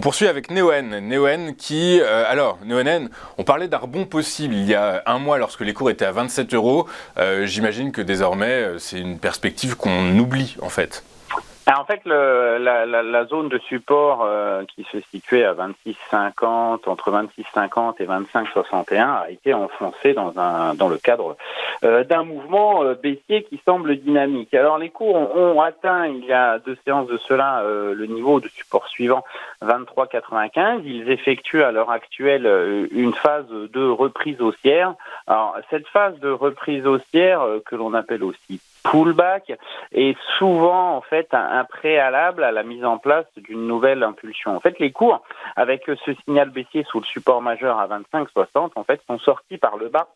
poursuit avec Neoen. Neoen qui, Neoen, on parlait d'un rebond possible il y a un mois lorsque les cours étaient à 27 euros. J'imagine que désormais, c'est une perspective qu'on oublie en fait. Alors, en fait, la zone de support qui se situait à 26,50, entre 26,50 et 25,61 a été enfoncée dans le cadre d'un mouvement baissier qui semble dynamique. Alors, les cours ont atteint, il y a 2 séances de cela, le niveau de support suivant, 23,95. Ils effectuent à l'heure actuelle une phase de reprise haussière. Alors, cette phase de reprise haussière, que l'on appelle aussi pullback, est souvent en fait un préalable à la mise en place d'une nouvelle impulsion. En fait, les cours, avec ce signal baissier sous le support majeur à 25,60, en fait, sont sortis par le bas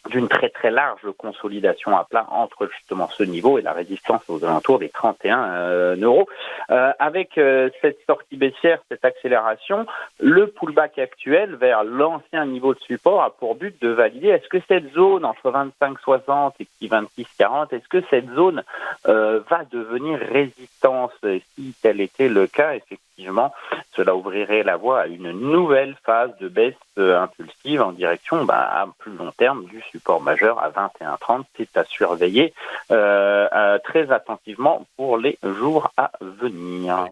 d'une très très large consolidation à plat entre justement ce niveau et la résistance aux alentours des 31 euros. Avec cette sortie baissière, cette accélération, le pullback actuel vers l'ancien niveau de support a pour but de valider est-ce que cette zone entre 25,60 et 26,40, est-ce que cette zone va devenir résistance? Et si tel était le cas, effectivement, cela ouvrirait la voie à une nouvelle phase de baisse impulsive en direction à plus long terme du support majeur à 21,30. C'est à surveiller très attentivement pour les jours à venir.